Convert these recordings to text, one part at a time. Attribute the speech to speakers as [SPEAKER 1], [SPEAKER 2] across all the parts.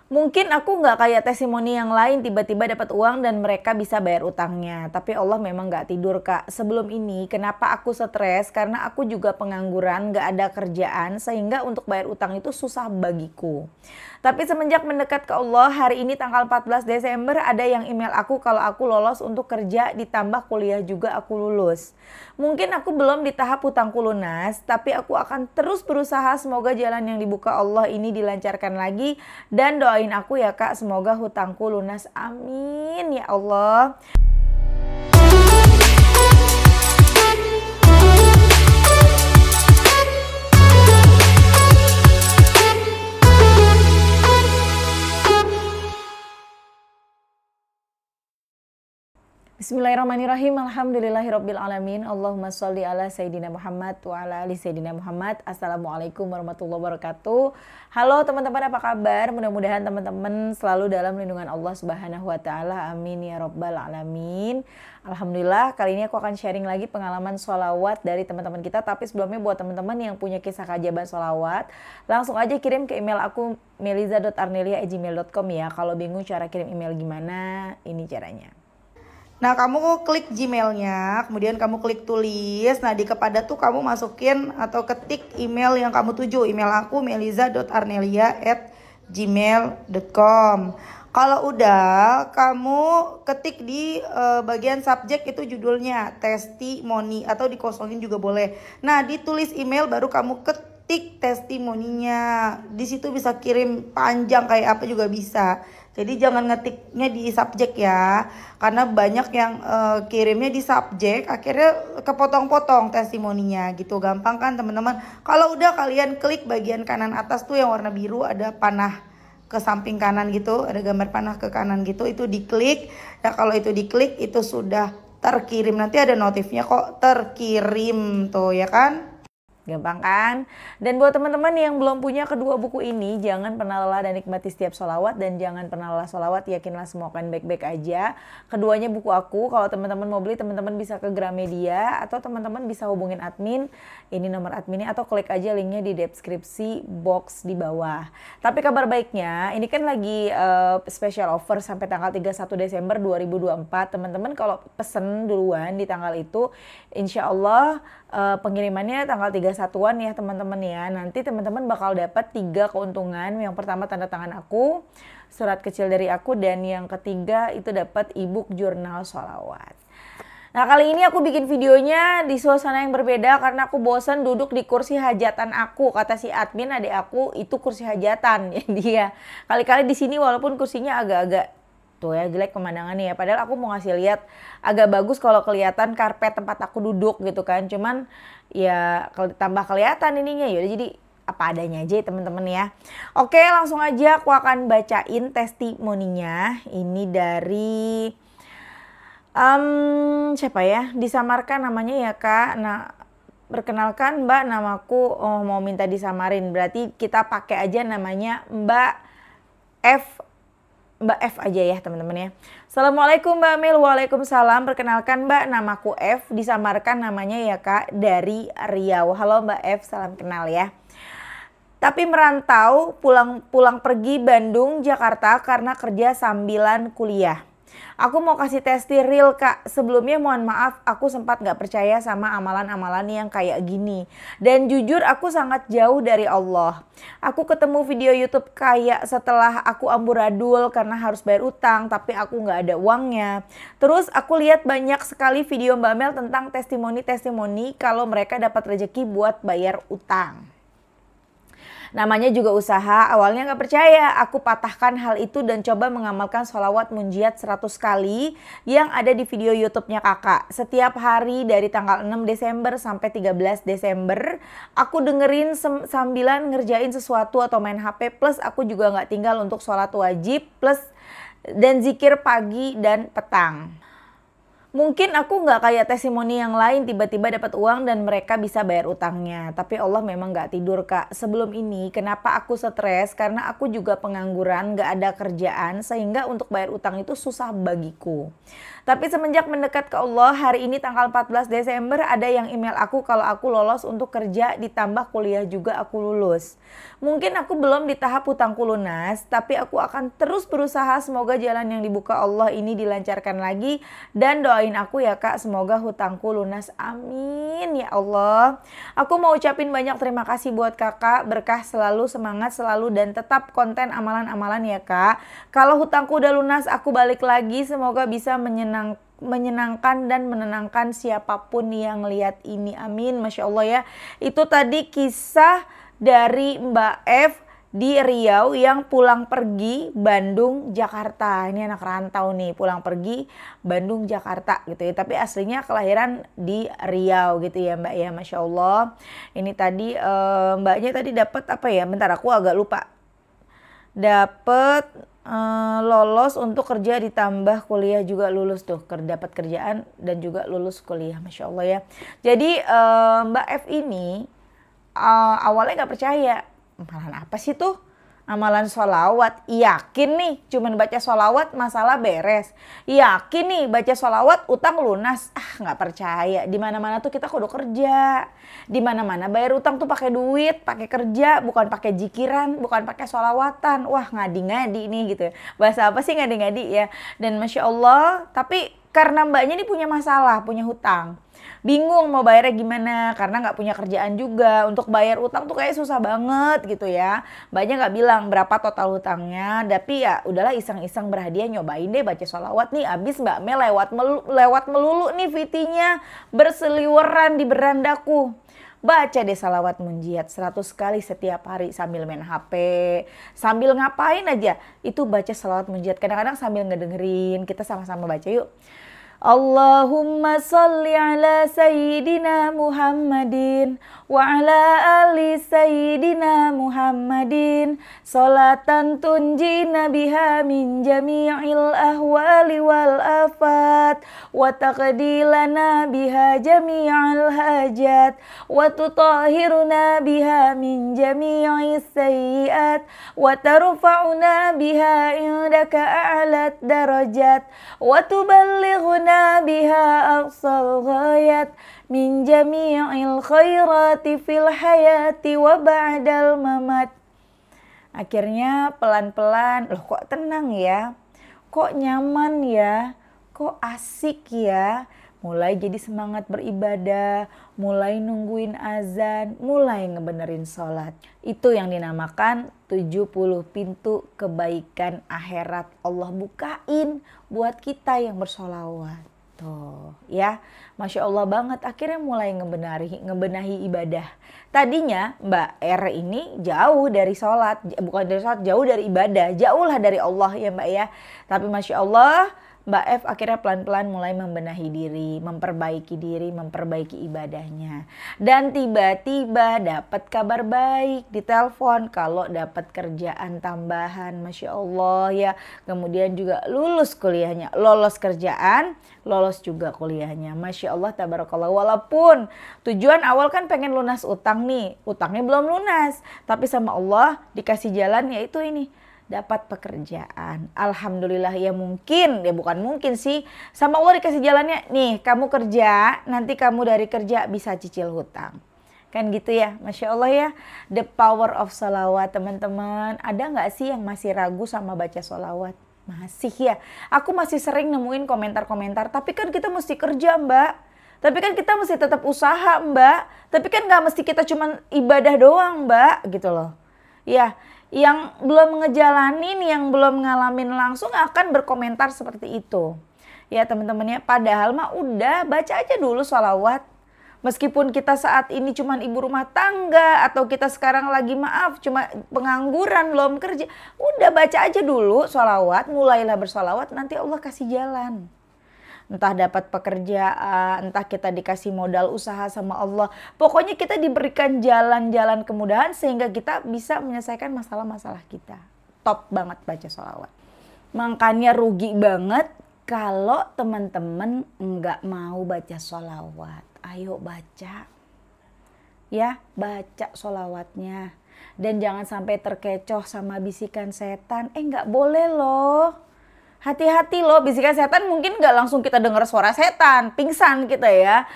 [SPEAKER 1] Mungkin aku nggak kayak testimoni yang lain tiba-tiba dapat uang dan mereka bisa bayar utangnya. Tapi Allah memang nggak tidur kak. Sebelum ini kenapa aku stres? Karena aku juga pengangguran, nggak ada kerjaan. Sehingga untuk bayar utang itu susah bagiku. Tapi semenjak mendekat ke Allah, hari ini tanggal 14 Desember ada yang email aku kalau aku lolos untuk kerja ditambah kuliah juga aku lulus. Mungkin aku belum di tahap hutangku lunas, tapi aku akan terus berusaha semoga jalan yang dibuka Allah ini dilancarkan lagi. Dan doain aku ya kak, semoga hutangku lunas. Amin ya Allah. Bismillahirrahmanirrahim. Alhamdulillahirabbil alamin. Allahumma sholli ala sayidina Muhammad wa ala ali sayidina Muhammad. Assalamualaikum warahmatullahi wabarakatuh. Halo teman-teman, apa kabar? Mudah-mudahan teman-teman selalu dalam lindungan Allah Subhanahu wa taala. Amin ya rabbal alamin. Alhamdulillah, kali ini aku akan sharing lagi pengalaman sholawat dari teman-teman kita. Tapi sebelumnya buat teman-teman yang punya kisah keajaiban sholawat, langsung aja kirim ke email aku meliza.arnelia@gmail.com ya. Kalau bingung cara kirim email gimana, ini caranya. Nah, kamu klik Gmailnya, kemudian kamu klik tulis. Nah, di kepada tuh kamu masukin atau ketik email yang kamu tuju. Email aku meliza.arnelia@gmail.com. Kalau udah, kamu ketik di bagian subjek itu judulnya testimoni atau dikosongin juga boleh. Nah, ditulis email baru kamu ketik testimoninya. Di situ bisa kirim panjang kayak apa juga bisa. Jadi jangan ngetiknya di subjek ya, karena banyak yang kirimnya di subjek, akhirnya kepotong-potong testimoninya gitu. Gampang kan teman-teman? Kalau udah kalian klik bagian kanan atas tuh yang warna biru, ada panah ke samping kanan gitu, ada gambar panah ke kanan gitu, itu diklik. Ya kalau itu diklik itu sudah terkirim, nanti ada notifnya kok terkirim tuh ya kan? Gampang kan? Dan buat teman-teman yang belum punya kedua buku ini, jangan pernah lelah dan nikmati setiap sholawat. Dan jangan pernah lelah sholawat, yakinlah semua akan baik-baik aja. Keduanya buku aku, kalau teman-teman mau beli, teman-teman bisa ke Gramedia. Atau teman-teman bisa hubungin admin, ini nomor adminnya. Atau klik aja linknya di deskripsi box di bawah. Tapi kabar baiknya, ini kan lagi special offer sampai tanggal 31 Desember 2024. Teman-teman kalau pesen duluan di tanggal itu, insya Allah pengirimannya tanggal 31-an ya teman-teman ya. Nanti teman-teman bakal dapat 3 keuntungan. Yang pertama tanda tangan aku, surat kecil dari aku, dan yang ketiga itu dapat ebook jurnal sholawat. Nah, kali ini aku bikin videonya di suasana yang berbeda karena aku bosan duduk di kursi hajatan aku. Kata si admin adik aku itu kursi hajatan ya dia. Kali-kali di sini walaupun kursinya agak-agak tuh ya jelek pemandangannya ya, padahal aku mau ngasih lihat agak bagus kalau kelihatan karpet tempat aku duduk gitu kan. Cuman ya tambah kelihatan ininya ya, jadi apa adanya aja teman-teman ya. Oke, langsung aja aku akan bacain testimoninya. Ini dari siapa ya, disamarkan namanya ya kak. Nah, perkenalkan mbak, namaku mau minta disamarin, berarti kita pakai aja namanya Mbak F aja ya teman-teman ya. Assalamualaikum Mbak Mil. Waalaikumsalam. Perkenalkan Mbak, namaku F, disamarkan namanya ya kak, dari Riau. Halo Mbak F, salam kenal ya. Tapi merantau, pulang pergi Bandung, Jakarta karena kerja sambilan kuliah. Aku mau kasih testi real kak. Sebelumnya mohon maaf, aku sempat gak percaya sama amalan-amalan yang kayak gini. Dan jujur aku sangat jauh dari Allah. Aku ketemu video YouTube kayak setelah aku amburadul karena harus bayar utang, tapi aku gak ada uangnya. Terus aku lihat banyak sekali video Mbak Mel tentang testimoni-testimoni kalau mereka dapat rezeki buat bayar utang. Namanya juga usaha, awalnya gak percaya. Aku patahkan hal itu dan coba mengamalkan sholawat munjiat 100 kali yang ada di video YouTube-nya kakak. Setiap hari dari tanggal 6 Desember sampai 13 Desember, aku dengerin sambilan ngerjain sesuatu atau main HP. Plus aku juga gak tinggal untuk sholat wajib, plus dan zikir pagi dan petang.
[SPEAKER 2] Mungkin aku nggak kayak testimoni yang lain tiba-tiba dapat uang dan mereka bisa bayar utangnya. Tapi Allah memang nggak tidur kak. Sebelum ini kenapa aku stres? Karena aku juga pengangguran, nggak ada kerjaan. Sehingga untuk bayar utang itu susah bagiku. Tapi semenjak mendekat ke Allah, hari ini tanggal 14 Desember ada yang email aku kalau aku lolos untuk kerja ditambah kuliah juga aku lulus. Mungkin aku belum di tahap hutangku lunas, tapi aku akan terus berusaha semoga jalan yang dibuka Allah ini dilancarkan lagi. Dan doain aku ya kak, semoga hutangku lunas. Amin ya Allah. Aku mau ucapin banyak terima kasih buat kakak, berkah selalu, semangat selalu, dan tetap konten amalan-amalan ya kak. Kalau hutangku udah lunas, aku balik lagi, semoga bisa menyenangkan dan menenangkan siapapun yang lihat ini. Amin. Masya Allah ya. Itu tadi kisah dari Mbak F di Riau yang pulang pergi Bandung Jakarta. Ini anak rantau nih, pulang pergi Bandung Jakarta gitu ya. Tapi aslinya kelahiran di Riau gitu ya Mbak ya. Masya Allah. Ini tadi Mbaknya tadi dapat apa ya? Bentar aku agak lupa. Dapat lolos untuk kerja ditambah kuliah juga lulus tuh, dapat kerjaan dan juga lulus kuliah. Masya Allah ya. Jadi Mbak F ini awalnya nggak percaya, amalan apa sih tuh? Amalan sholawat. Yakin nih cuman baca sholawat masalah beres. Yakin nih baca sholawat utang lunas. Nggak percaya. Di mana-mana tuh kita kudu kerja. Di mana-mana bayar utang tuh pakai duit, pakai kerja, bukan pakai jikiran, bukan pakai sholawatan. Wah ngadi-ngadi nih gitu. Bahasa apa sih ngadi-ngadi ya? Dan Masya Allah, tapi karena mbaknya ini punya masalah, punya hutang. Bingung mau bayarnya gimana karena nggak punya kerjaan juga. Untuk bayar utang tuh kayak susah banget gitu ya. Mbaknya nggak bilang berapa total hutangnya, tapi ya udahlah iseng-iseng berhadiah nyobain deh baca sholawat nih. Abis Mbak Mel lewat melulu nih VT-nya berseliweran di berandaku. Baca deh salawat munjiat 100 kali setiap hari sambil main HP, sambil ngapain aja itu baca salawat munjiat. Kadang-kadang sambil ngedengerin, kita sama-sama baca yuk. Allahumma salli ala Sayyidina Muhammadin wa ala ali Sayyidina Muhammadin salatan tunjina biha min jami'il ahwali wal afat wa taqdilana biha jami'al hajat wa tutahhiruna biha min jami'is sayyiat wa tarfa'una biha indaka a'lat darajat wa tuballighuna biha aqsal ghayat min jami'il khairati fil hayati wa ba'dal mamat. Akhirnya pelan-pelan, loh kok tenang ya, kok nyaman ya, kok asik ya. Mulai jadi semangat beribadah, mulai nungguin azan, mulai ngebenerin sholat. Itu yang dinamakan 70 pintu kebaikan akhirat Allah bukain buat kita yang bersolawat. Tuh ya, Masya Allah banget. Akhirnya mulai ngebenahi ibadah. Tadinya Mbak R ini jauh dari sholat, bukan dari sholat, jauh dari ibadah. Jauh lah dari Allah ya Mbak ya. Tapi Masya Allah, Mbak F akhirnya pelan-pelan mulai membenahi diri, memperbaiki ibadahnya. Dan tiba-tiba dapat kabar baik di telepon kalau dapat kerjaan tambahan. Masya Allah ya. Kemudian juga lulus kuliahnya, lolos kerjaan, lolos juga kuliahnya. Masya Allah tabarakallah. Walaupun tujuan awal kan pengen lunas utang nih, utangnya belum lunas. Tapi sama Allah dikasih jalan yaitu ini. Dapat pekerjaan. Alhamdulillah ya mungkin, ya bukan mungkin sih. Sama Allah dikasih jalannya, nih kamu kerja, nanti kamu dari kerja bisa cicil hutang. Kan gitu ya, Masya Allah ya. The power of salawat teman-teman. Ada nggak sih yang masih ragu sama baca salawat? Masih ya. Aku masih sering nemuin komentar-komentar, tapi kan kita mesti kerja Mbak. Tapi kan kita mesti tetap usaha Mbak. Tapi kan nggak mesti kita cuma ibadah doang Mbak, gitu loh. Ya, yang belum ngejalanin, yang belum ngalamin langsung akan berkomentar seperti itu. Ya teman-teman ya, padahal mah udah baca aja dulu sholawat. Meskipun kita saat ini cuma ibu rumah tangga atau kita sekarang lagi maaf cuma pengangguran belum kerja. Udah baca aja dulu sholawat, mulailah bersholawat, nanti Allah kasih jalan. Entah dapat pekerjaan, entah kita dikasih modal usaha sama Allah. Pokoknya kita diberikan jalan-jalan kemudahan sehingga kita bisa menyelesaikan masalah-masalah kita. Top banget baca sholawat. Makanya rugi banget Kalau teman-teman nggak mau baca sholawat, ayo baca. Ya, baca sholawatnya. Dan jangan sampai terkecoh sama bisikan setan. Nggak boleh loh. Hati-hati loh, bisikan setan mungkin nggak langsung kita dengar suara setan, pingsan kita ya.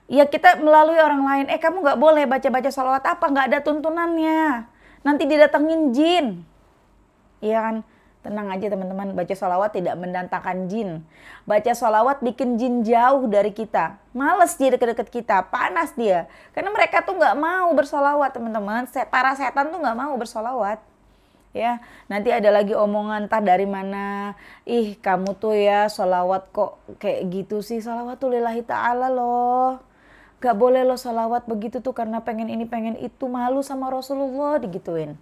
[SPEAKER 2] Ya kita melalui orang lain, kamu nggak boleh baca-baca sholawat apa, nggak ada tuntunannya. Nanti didatengin jin. Iya kan? Tenang aja teman-teman, baca sholawat tidak mendatangkan jin. Baca sholawat bikin jin jauh dari kita. Males dia deket-deket kita, panas dia. Karena mereka tuh nggak mau bersolawat teman-teman. Para setan tuh nggak mau bersolawat. Ya, nanti ada lagi omongan entah dari mana. Ih kamu tuh ya sholawat kok kayak gitu sih. Sholawat tuh lillahi ta'ala loh. Gak boleh lo sholawat begitu tuh karena pengen ini pengen itu. Malu sama Rasulullah digituin.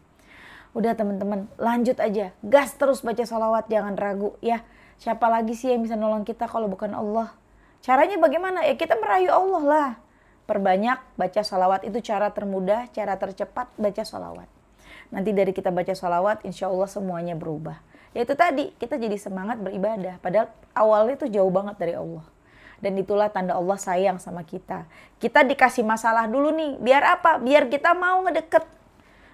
[SPEAKER 2] Udah teman-teman, lanjut aja. Gas terus baca sholawat, jangan ragu ya. Siapa lagi sih yang bisa nolong kita kalau bukan Allah? Caranya bagaimana? Ya kita merayu Allah lah. Perbanyak baca sholawat, itu cara termudah, cara tercepat baca sholawat. Nanti dari kita baca sholawat, insya Allah semuanya berubah. Ya itu tadi, kita jadi semangat beribadah. Padahal awalnya itu jauh banget dari Allah. Dan itulah tanda Allah sayang sama kita. Kita dikasih masalah dulu nih. Biar apa? Biar kita mau ngedeket.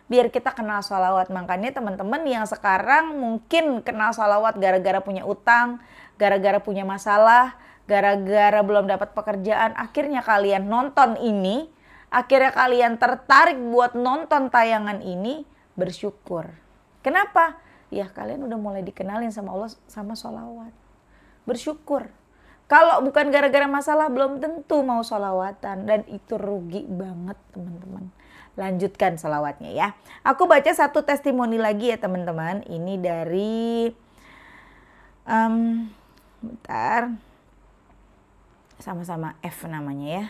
[SPEAKER 2] Biar kita kenal sholawat. Makanya teman-teman yang sekarang mungkin kenal sholawat gara-gara punya utang, gara-gara punya masalah, gara-gara belum dapat pekerjaan. Akhirnya kalian nonton ini, akhirnya kalian tertarik buat nonton tayangan ini, bersyukur. Kenapa? Ya kalian udah mulai dikenalin sama Allah sama sholawat. Bersyukur. Kalau bukan gara-gara masalah belum tentu mau sholawatan. Dan itu rugi banget teman-teman. Lanjutkan sholawatnya ya. Aku baca satu testimoni lagi ya teman-teman. Ini dari bentar. Sama-sama F namanya ya.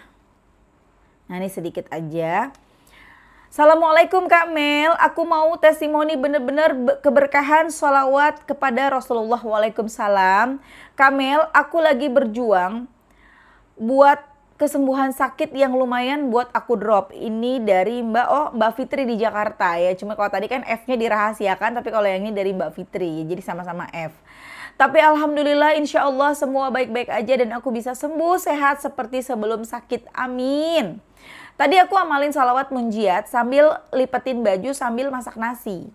[SPEAKER 2] Nah ini sedikit aja. Assalamualaikum Kak Mel, aku mau testimoni bener-bener keberkahan sholawat kepada Rasulullah. Waalaikumsalam. Kak Mel, aku lagi berjuang buat kesembuhan sakit yang lumayan buat aku drop. Ini dari Mbak Fitri di Jakarta ya. Cuma kalau tadi kan F-nya dirahasiakan, tapi kalau yang ini dari Mbak Fitri. Jadi sama-sama F. Tapi alhamdulillah insya Allah semua baik-baik aja dan aku bisa sembuh sehat seperti sebelum sakit. Amin. Tadi aku amalin sholawat munjiat sambil lipetin baju sambil masak nasi.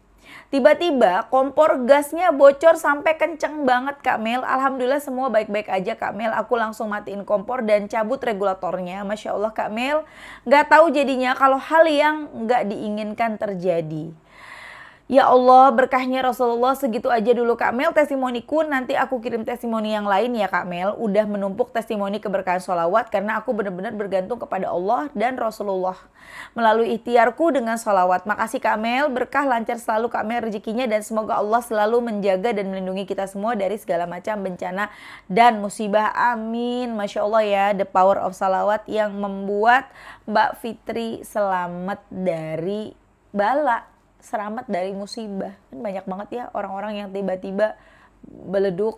[SPEAKER 2] Tiba-tiba kompor gasnya bocor sampai kenceng banget Kak Mel. Alhamdulillah semua baik-baik aja Kak Mel. Aku langsung matiin kompor dan cabut regulatornya. Masya Allah Kak Mel. Gak tahu jadinya kalau hal yang gak diinginkan terjadi. Ya Allah berkahnya Rasulullah segitu aja dulu Kak Mel testimoniku. Nanti aku kirim testimoni yang lain ya Kak Mel. Udah menumpuk testimoni keberkahan sholawat karena aku benar-benar bergantung kepada Allah dan Rasulullah. Melalui ikhtiarku dengan sholawat. Makasih Kak Mel, berkah lancar selalu Kak Mel rezekinya. Dan semoga Allah selalu menjaga dan melindungi kita semua dari segala macam bencana dan musibah. Amin. Masya Allah ya, the power of sholawat yang membuat Mbak Fitri selamat dari bala. Selamat dari musibah. Kan banyak banget ya orang-orang yang tiba-tiba beleduk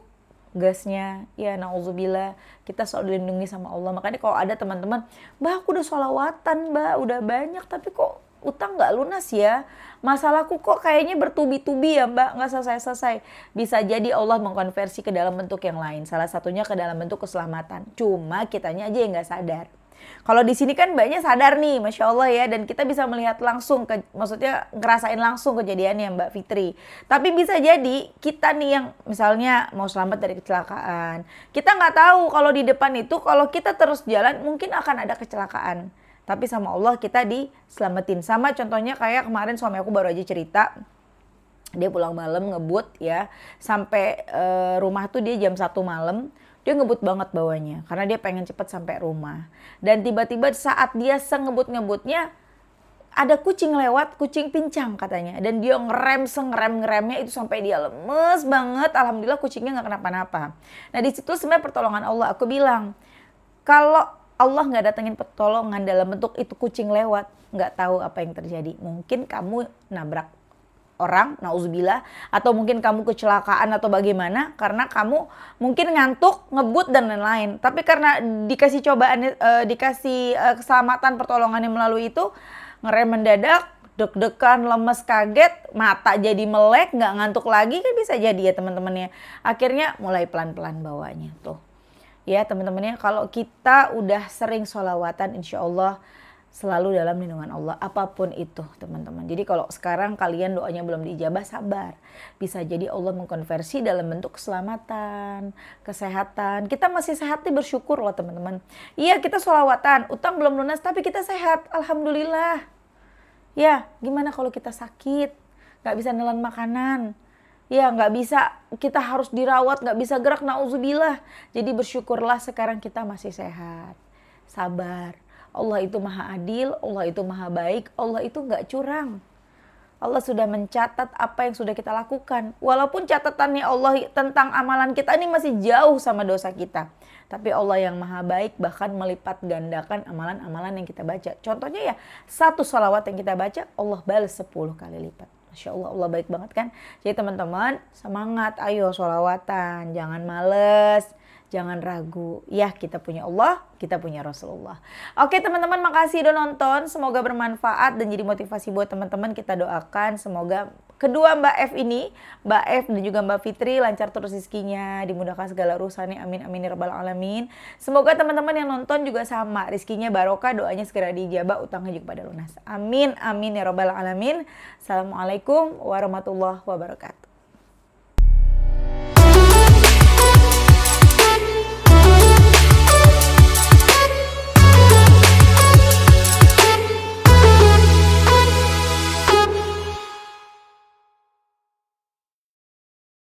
[SPEAKER 2] gasnya. Ya na'udzubillah. Kita selalu dilindungi sama Allah. Makanya kalau ada teman-teman, Mbak aku udah sholawatan Mbak, udah banyak tapi kok utang gak lunas ya. Masalahku kok kayaknya bertubi-tubi ya Mbak, gak selesai-selesai. Bisa jadi Allah mengkonversi ke dalam bentuk yang lain. Salah satunya ke dalam bentuk keselamatan. Cuma kitanya aja yang gak sadar. Kalau di sini kan banyak sadar nih, Masya Allah ya. Dan kita bisa melihat langsung, maksudnya ngerasain langsung kejadiannya Mbak Fitri. Tapi bisa jadi kita nih yang misalnya mau selamat dari kecelakaan. Kita nggak tahu kalau di depan itu, kalau kita terus jalan mungkin akan ada kecelakaan. Tapi sama Allah kita diselamatin. Sama contohnya kayak kemarin suami aku baru aja cerita. Dia pulang malam ngebut ya. Sampai rumah tuh dia jam 1 malam. Dia ngebut banget bawanya karena dia pengen cepet sampai rumah. Dan tiba-tiba saat dia sengebut-ngebutnya ada kucing lewat, kucing pincang katanya. Dan dia ngeremnya itu sampai dia lemes banget. Alhamdulillah kucingnya nggak kenapa-napa. Nah di situ sebenarnya pertolongan Allah. Aku bilang kalau Allah nggak datengin pertolongan dalam bentuk itu kucing lewat, nggak tahu apa yang terjadi. Mungkin kamu nabrak orang, na'udzubillah, atau mungkin kamu kecelakaan atau bagaimana karena kamu mungkin ngantuk, ngebut dan lain-lain. Tapi karena dikasih cobaan, dikasih keselamatan pertolongannya melalui itu, ngerem mendadak, deg-degan, lemes, kaget, mata jadi melek, nggak ngantuk lagi kan bisa jadi ya teman-teman ya. Akhirnya mulai pelan-pelan bawanya tuh. Ya teman-teman ya, kalau kita udah sering sholawatan insya Allah selalu dalam lindungan Allah apapun itu teman-teman. Jadi kalau sekarang kalian doanya belum diijabah, sabar. Bisa jadi Allah mengkonversi dalam bentuk keselamatan, kesehatan. Kita masih sehat nih, bersyukur loh teman-teman. Iya kita sholawatan, utang belum lunas tapi kita sehat, alhamdulillah. Ya gimana kalau kita sakit, gak bisa nelan makanan. Ya gak bisa, kita harus dirawat, gak bisa gerak, na'udzubillah. Jadi bersyukurlah sekarang kita masih sehat. Sabar. Allah itu maha adil, Allah itu maha baik, Allah itu gak curang. Allah sudah mencatat apa yang sudah kita lakukan. Walaupun catatannya Allah tentang amalan kita ini masih jauh sama dosa kita. Tapi Allah yang maha baik bahkan melipat gandakan amalan-amalan yang kita baca. Contohnya ya, satu sholawat yang kita baca, Allah balas 10 kali lipat. Masya Allah, Allah baik banget kan. Jadi teman-teman, semangat, ayo sholawatan, jangan males. Jangan ragu, ya kita punya Allah, kita punya Rasulullah. Oke teman-teman, makasih udah nonton. Semoga bermanfaat dan jadi motivasi buat teman-teman. Kita doakan semoga kedua Mbak F ini, Mbak F dan juga Mbak Fitri lancar terus rezekinya, dimudahkan segala urusannya, amin amin ya rabbal alamin. Semoga teman-teman yang nonton juga sama, rezekinya barokah, doanya segera diijabah, utangnya juga pada lunas. Amin amin ya rabbal alamin. Assalamualaikum warahmatullahi wabarakatuh.